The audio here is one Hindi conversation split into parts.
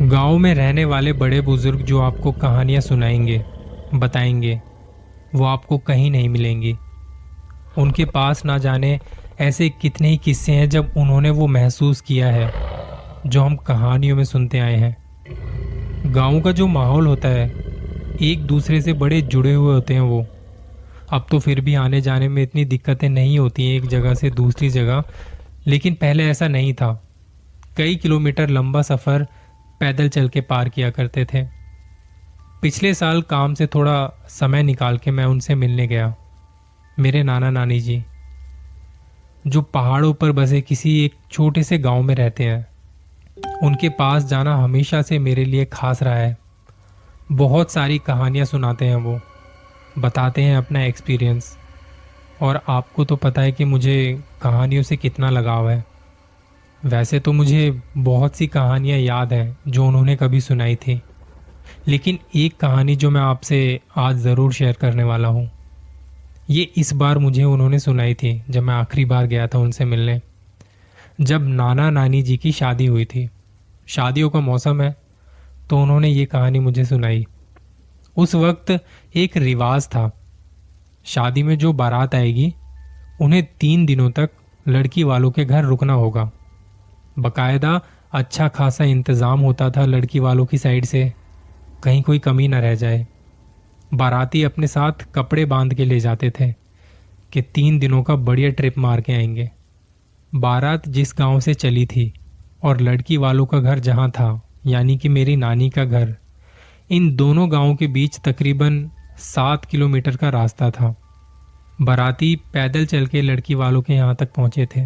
गांव में रहने वाले बड़े बुजुर्ग जो आपको कहानियां सुनाएंगे, बताएंगे, वो आपको कहीं नहीं मिलेंगी। उनके पास ना जाने ऐसे कितने ही किस्से हैं जब उन्होंने वो महसूस किया है जो हम कहानियों में सुनते आए हैं। गांव का जो माहौल होता है, एक दूसरे से बड़े जुड़े हुए होते हैं वो। अब तो फिर भी आने जाने में इतनी दिक्कतें नहीं होती हैं एक जगह से दूसरी जगह, लेकिन पहले ऐसा नहीं था। कई किलोमीटर लंबा सफ़र पैदल चल के पार किया करते थे। पिछले साल काम से थोड़ा समय निकाल के मैं उनसे मिलने गया। मेरे नाना नानी जी, जो पहाड़ों पर बसे किसी एक छोटे से गांव में रहते हैं, उनके पास जाना हमेशा से मेरे लिए खास रहा है। बहुत सारी कहानियां सुनाते हैं वो, बताते हैं अपना एक्सपीरियंस। और आपको तो पता है कि मुझे कहानियों से कितना लगाव है। वैसे तो मुझे बहुत सी कहानियां याद हैं जो उन्होंने कभी सुनाई थी, लेकिन एक कहानी जो मैं आपसे आज ज़रूर शेयर करने वाला हूँ, ये इस बार मुझे उन्होंने सुनाई थी जब मैं आखिरी बार गया था उनसे मिलने। जब नाना नानी जी की शादी हुई थी, शादियों का मौसम है, तो उन्होंने ये कहानी मुझे सुनाई। उस वक्त एक रिवाज था, शादी में जो बारात आएगी उन्हें 3 दिनों तक लड़की वालों के घर रुकना होगा। बकायदा अच्छा खासा इंतज़ाम होता था लड़की वालों की साइड से, कहीं कोई कमी न रह जाए। बाराती अपने साथ कपड़े बांध के ले जाते थे कि 3 दिनों का बढ़िया ट्रिप मार के आएंगे। बारात जिस गांव से चली थी और लड़की वालों का घर जहां था, यानी कि मेरी नानी का घर, इन दोनों गांवों के बीच तकरीबन 7 किलोमीटर का रास्ता था। बाराती पैदल चल के लड़की वालों के यहाँ तक पहुंचे थे।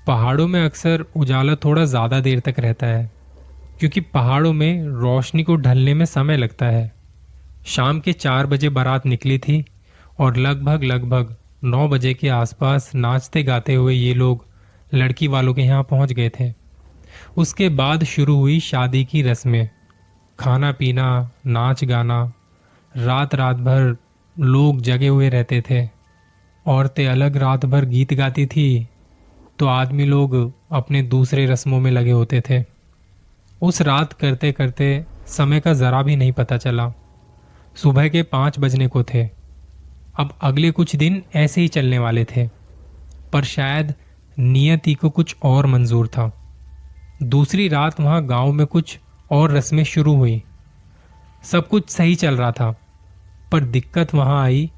पहाड़ों में अक्सर उजाला थोड़ा ज़्यादा देर तक रहता है, क्योंकि पहाड़ों में रोशनी को ढलने में समय लगता है। शाम के 4 बजे बारात निकली थी और लगभग 9 बजे के आसपास नाचते गाते हुए ये लोग लड़की वालों के यहाँ पहुँच गए थे। उसके बाद शुरू हुई शादी की रस्में, खाना पीना, नाच गाना। रात रात भर लोग जगे हुए रहते थे। औरतें अलग रात भर गीत गाती थी, तो आदमी लोग अपने दूसरे रस्मों में लगे होते थे। उस रात करते करते समय का ज़रा भी नहीं पता चला। सुबह के 5 बजने को थे। अब अगले कुछ दिन ऐसे ही चलने वाले थे, पर शायद नियति को कुछ और मंजूर था। दूसरी रात वहां गांव में कुछ और रस्में शुरू हुई। सब कुछ सही चल रहा था, पर दिक्कत वहां आई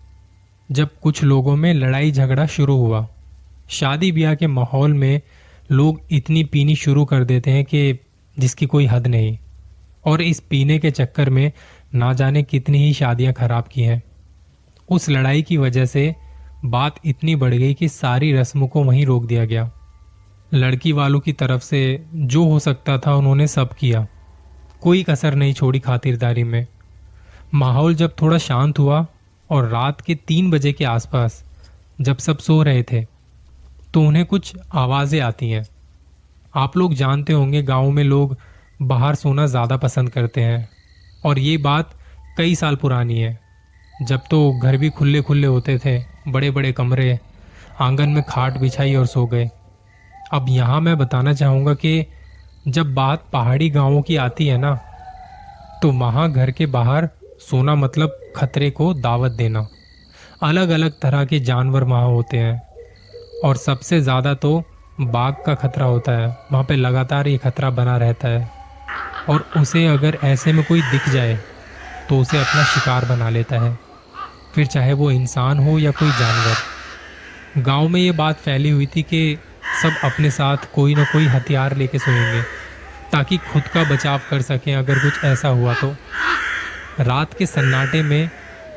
जब कुछ लोगों में लड़ाई झगड़ा शुरू हुआ। शादी ब्याह के माहौल में लोग इतनी पीनी शुरू कर देते हैं कि जिसकी कोई हद नहीं, और इस पीने के चक्कर में ना जाने कितनी ही शादियां खराब की हैं। उस लड़ाई की वजह से बात इतनी बढ़ गई कि सारी रस्मों को वहीं रोक दिया गया। लड़की वालों की तरफ से जो हो सकता था उन्होंने सब किया, कोई कसर नहीं छोड़ी खातिरदारी में। माहौल जब थोड़ा शांत हुआ और रात के 3 बजे के आसपास जब सब सो रहे थे, तो उन्हें कुछ आवाज़ें आती हैं। आप लोग जानते होंगे गाँव में लोग बाहर सोना ज़्यादा पसंद करते हैं, और ये बात कई साल पुरानी है, जब तो घर भी खुले खुले होते थे, बड़े बड़े कमरे, आंगन में खाट बिछाई और सो गए। अब यहाँ मैं बताना चाहूँगा कि जब बात पहाड़ी गांवों की आती है ना, तो वहाँ घर के बाहर सोना मतलब खतरे को दावत देना। अलग अलग तरह के जानवर वहाँ होते हैं, और सबसे ज़्यादा तो बाघ का खतरा होता है। वहाँ पे लगातार ये खतरा बना रहता है, और उसे अगर ऐसे में कोई दिख जाए तो उसे अपना शिकार बना लेता है, फिर चाहे वो इंसान हो या कोई जानवर। गांव में ये बात फैली हुई थी कि सब अपने साथ कोई ना कोई हथियार लेके सोएंगे, ताकि खुद का बचाव कर सकें अगर कुछ ऐसा हुआ तो। रात के सन्नाटे में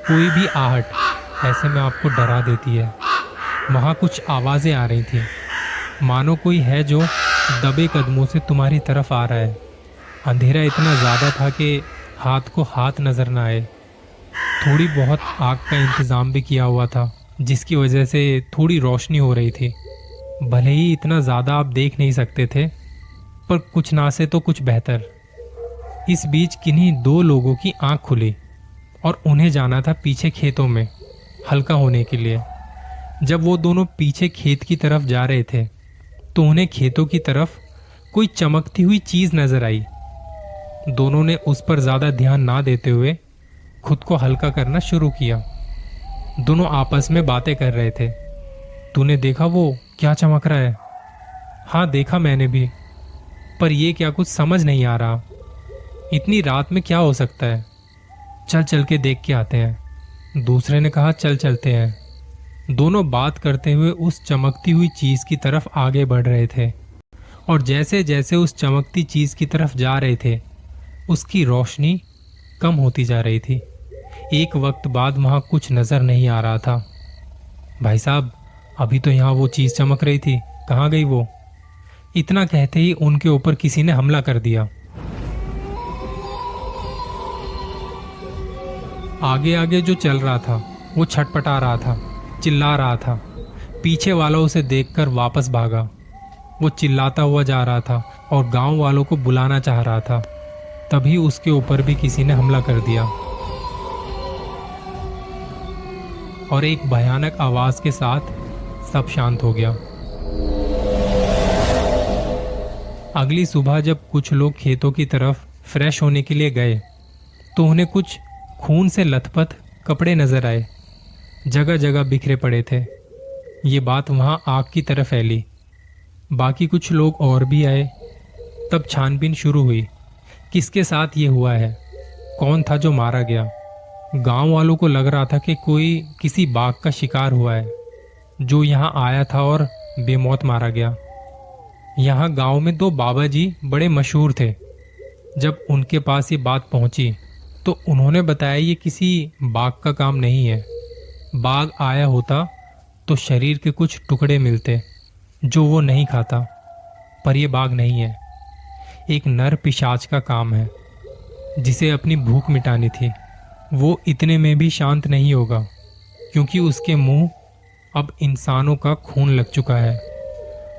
कोई भी आहट ऐसे में आपको डरा देती है। वहाँ कुछ आवाज़ें आ रही थी, मानो कोई है जो दबे कदमों से तुम्हारी तरफ आ रहा है। अंधेरा इतना ज़्यादा था कि हाथ को हाथ नज़र न आए। थोड़ी बहुत आग का इंतज़ाम भी किया हुआ था, जिसकी वजह से थोड़ी रोशनी हो रही थी। भले ही इतना ज़्यादा आप देख नहीं सकते थे, पर कुछ ना से तो कुछ बेहतर। इस बीच किन्हीं 2 लोगों की आंख खुली और उन्हें जाना था पीछे खेतों में हल्का होने के लिए। जब वो दोनों पीछे खेत की तरफ जा रहे थे, तो उन्हें खेतों की तरफ कोई चमकती हुई चीज़ नजर आई। दोनों ने उस पर ज्यादा ध्यान ना देते हुए खुद को हल्का करना शुरू किया। दोनों आपस में बातें कर रहे थे। तूने देखा वो क्या चमक रहा है? हाँ देखा मैंने भी, पर ये क्या कुछ समझ नहीं आ रहा। इतनी रात में क्या हो सकता है? चल चल के देख के आते हैं। दूसरे ने कहा चल चलते हैं। दोनों बात करते हुए उस चमकती हुई चीज की तरफ आगे बढ़ रहे थे और जैसे जैसे उस चमकती चीज की तरफ जा रहे थे उसकी रोशनी कम होती जा रही थी। एक वक्त बाद वहां कुछ नजर नहीं आ रहा था। भाई साहब, अभी तो यहां वो चीज चमक रही थी, कहाँ गई वो? इतना कहते ही उनके ऊपर किसी ने हमला कर दिया। आगे आगे जो चल रहा था वो छटपटा रहा था, चिल्ला रहा था। पीछे वाला उसे देखकर वापस भागा। वो चिल्लाता हुआ जा रहा था और गांव वालों को बुलाना चाह रहा था। तभी उसके ऊपर भी किसी ने हमला कर दिया और एक भयानक आवाज के साथ सब शांत हो गया। अगली सुबह जब कुछ लोग खेतों की तरफ फ्रेश होने के लिए गए तो उन्हें कुछ खून से लथपथ कपड़े नजर आए। जगह जगह बिखरे पड़े थे। ये बात वहां आग की तरह फैली। बाकी कुछ लोग और भी आए। तब छानबीन शुरू हुई। किसके साथ ये हुआ है? कौन था जो मारा गया? गांव वालों को लग रहा था कि कोई किसी बाघ का शिकार हुआ है जो यहां आया था और बेमौत मारा गया। यहां गांव में 2 बाबा जी बड़े मशहूर थे। जब उनके पास ये बात पहुंची तो उन्होंने बताया ये किसी बाघ का काम नहीं है। बाघ आया होता तो शरीर के कुछ टुकड़े मिलते जो वो नहीं खाता, पर यह बाघ नहीं है। एक नर पिशाच का काम है जिसे अपनी भूख मिटानी थी। वो इतने में भी शांत नहीं होगा क्योंकि उसके मुंह अब इंसानों का खून लग चुका है।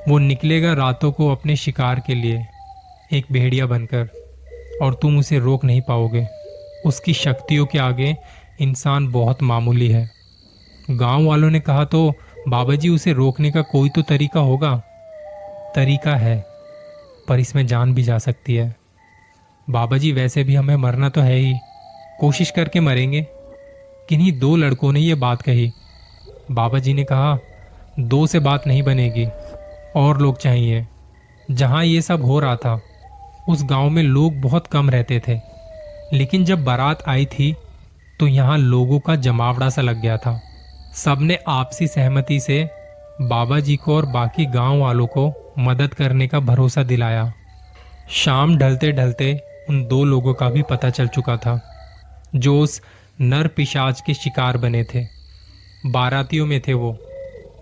वो निकलेगा रातों को अपने शिकार के लिए, एक भेड़िया बनकर, और तुम उसे रोक नहीं पाओगे। उसकी शक्तियों के आगे इंसान बहुत मामूली है। गांव वालों ने कहा तो बाबा जी उसे रोकने का कोई तो तरीका होगा। तरीका है, पर इसमें जान भी जा सकती है। बाबा जी वैसे भी हमें मरना तो है ही, कोशिश करके मरेंगे। किन्हीं 2 लड़कों ने यह बात कही। बाबा जी ने कहा 2 से बात नहीं बनेगी, और लोग चाहिए। जहां ये सब हो रहा था उस गांव में लोग बहुत कम रहते थे, लेकिन जब बारात आई थी तो यहां लोगों का जमावड़ा सा लग गया था। सबने आपसी सहमति से बाबा जी को और बाकी गांव वालों को मदद करने का भरोसा दिलाया। शाम ढलते ढलते उन 2 लोगों का भी पता चल चुका था जो उस नर पिशाच के शिकार बने थे। बारातियों में थे वो,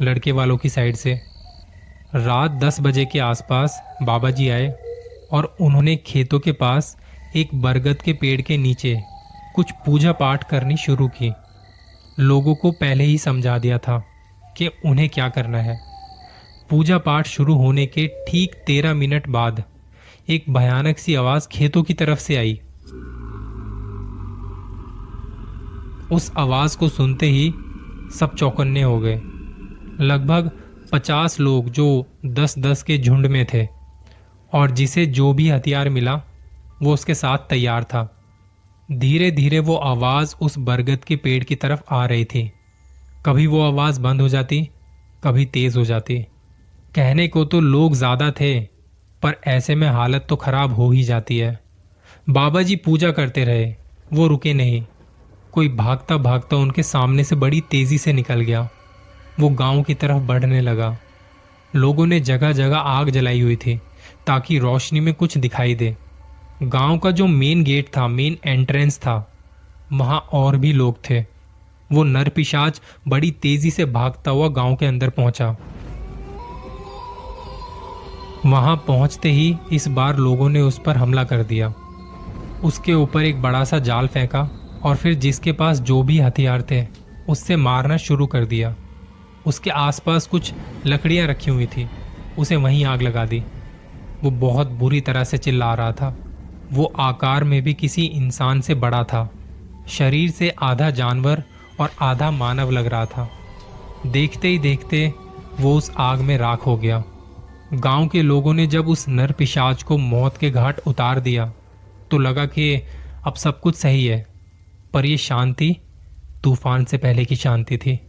लड़के वालों की साइड से। रात 10 बजे के आसपास बाबा जी आए और उन्होंने खेतों के पास एक बरगद के पेड़ के नीचे कुछ पूजा पाठ करनी शुरू की। लोगों को पहले ही समझा दिया था कि उन्हें क्या करना है। पूजा पाठ शुरू होने के ठीक 13 मिनट बाद एक भयानक सी आवाज खेतों की तरफ से आई। उस आवाज को सुनते ही सब चौकन्ने हो गए। लगभग 50 लोग जो 10-10 के झुंड में थे, और जिसे जो भी हथियार मिला वो उसके साथ तैयार था। धीरे धीरे वो आवाज उस बरगद के पेड़ की तरफ आ रही थी। कभी वो आवाज बंद हो जाती, कभी तेज हो जाती। कहने को तो लोग ज्यादा थे, पर ऐसे में हालत तो खराब हो ही जाती है। बाबा जी पूजा करते रहे, वो रुके नहीं। कोई भागता भागता उनके सामने से बड़ी तेजी से निकल गया। वो गांव की तरफ बढ़ने लगा। लोगों ने जगह जगह आग जलाई हुई थी ताकि रोशनी में कुछ दिखाई दे। गांव का जो मेन गेट था, मेन एंट्रेंस था, वहां और भी लोग थे। वो नरपिशाच बड़ी तेजी से भागता हुआ गांव के अंदर पहुंचा। वहां पहुंचते ही इस बार लोगों ने उस पर हमला कर दिया। उसके ऊपर एक बड़ा सा जाल फेंका और फिर जिसके पास जो भी हथियार थे उससे मारना शुरू कर दिया। उसके आसपास कुछ लकड़ियां रखी हुई थी, उसे वहीं आग लगा दी। वो बहुत बुरी तरह से चिल्ला रहा था। वो आकार में भी किसी इंसान से बड़ा था। शरीर से आधा जानवर और आधा मानव लग रहा था। देखते ही देखते वो उस आग में राख हो गया। गांव के लोगों ने जब उस नर पिशाच को मौत के घाट उतार दिया तो लगा कि अब सब कुछ सही है, पर यह शांति तूफान से पहले की शांति थी।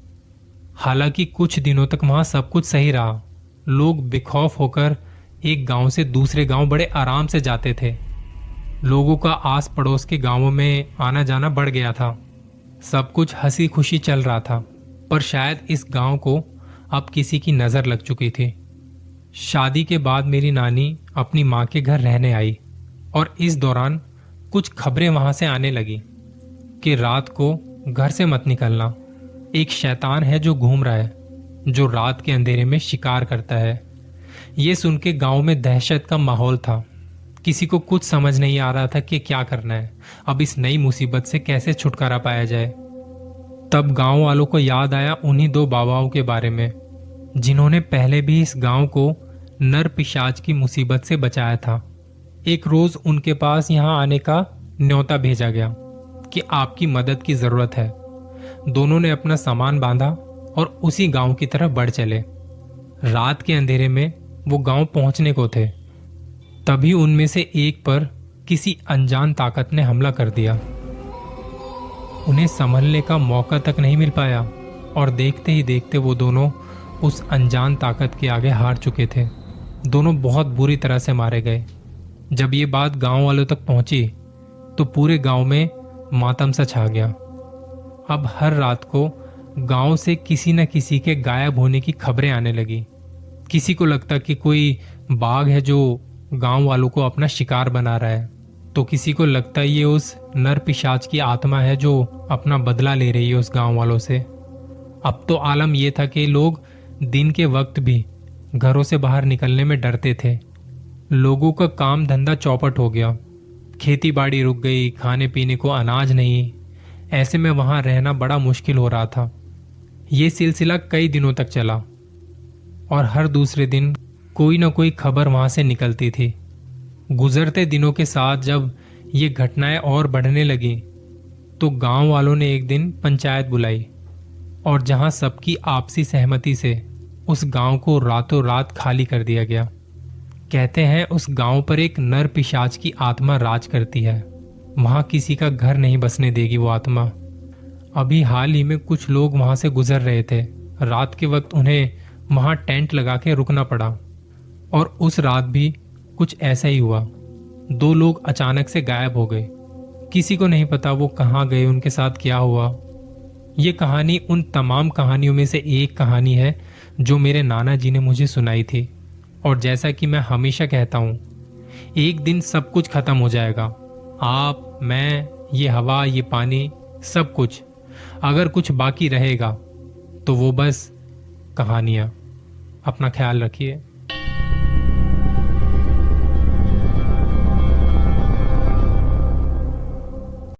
हालांकि कुछ दिनों तक वहां सब कुछ सही रहा। लोग बेखौफ होकर एक गांव से दूसरे गांव बड़े आराम से जाते थे। लोगों का आस पड़ोस के गांवों में आना जाना बढ़ गया था। सब कुछ हंसी खुशी चल रहा था। पर शायद इस गांव को अब किसी की नजर लग चुकी थी। शादी के बाद मेरी नानी अपनी माँ के घर रहने आई और इस दौरान कुछ खबरें वहां से आने लगी कि रात को घर से मत निकलना, एक शैतान है जो घूम रहा है, जो रात के अंधेरे में शिकार करता है। ये सुन के गांव में दहशत का माहौल था। किसी को कुछ समझ नहीं आ रहा था कि क्या करना है, अब इस नई मुसीबत से कैसे छुटकारा पाया जाए। तब गांव वालों को याद आया उन्हीं दो बाबाओं के बारे में, जिन्होंने पहले भी इस गांव को नर पिशाच की मुसीबत से बचाया था। एक रोज उनके पास यहां आने का न्योता भेजा गया कि आपकी मदद की जरूरत है। दोनों ने अपना सामान बांधा और उसी गांव की तरफ बढ़ चले। रात के अंधेरे में वो गांव पहुंचने को थे, तभी उनमें से एक पर किसी अनजान ताकत ने हमला कर दिया। उन्हें संभलने का मौका तक नहीं मिल पाया और देखते ही देखते वो दोनों उस अनजान ताकत के आगे हार चुके थे। दोनों बहुत बुरी तरह से मारे गए। जब ये बात गांव वालों तक पहुंची तो पूरे गांव में मातम सा छा गया। अब हर रात को गांव से किसी न किसी के गायब होने की खबरें आने लगी। किसी को लगता कि कोई बाघ है जो गांव वालों को अपना शिकार बना रहा है, तो किसी को लगता ये उस नर पिशाच की आत्मा है जो अपना बदला ले रही है उस गांव वालों से। अब तो आलम यह था कि लोग दिन के वक्त भी घरों से बाहर निकलने में डरते थे। लोगों का काम धंधा चौपट हो गया, खेती बाड़ी रुक गई, खाने पीने को अनाज नहीं। ऐसे में वहां रहना बड़ा मुश्किल हो रहा था। ये सिलसिला कई दिनों तक चला और हर दूसरे दिन कोई ना कोई खबर वहां से निकलती थी। गुजरते दिनों के साथ जब ये घटनाएं और बढ़ने लगी तो गांव वालों ने एक दिन पंचायत बुलाई और जहां सबकी आपसी सहमति से उस गांव को रातों रात खाली कर दिया गया। कहते हैं उस गांव पर एक नर पिशाच की आत्मा राज करती है। वहां किसी का घर नहीं बसने देगी वो आत्मा। अभी हाल ही में कुछ लोग वहां से गुजर रहे थे। रात के वक्त उन्हें वहां टेंट लगा के रुकना पड़ा और उस रात भी कुछ ऐसा ही हुआ। 2 लोग अचानक से गायब हो गए। किसी को नहीं पता वो कहाँ गए, उनके साथ क्या हुआ। ये कहानी उन तमाम कहानियों में से एक कहानी है जो मेरे नाना जी ने मुझे सुनाई थी। और जैसा कि मैं हमेशा कहता हूं, एक दिन सब कुछ खत्म हो जाएगा। आप, मैं, ये हवा, ये पानी, सब कुछ। अगर कुछ बाकी रहेगा तो वो बस कहानियां। अपना ख्याल रखिए।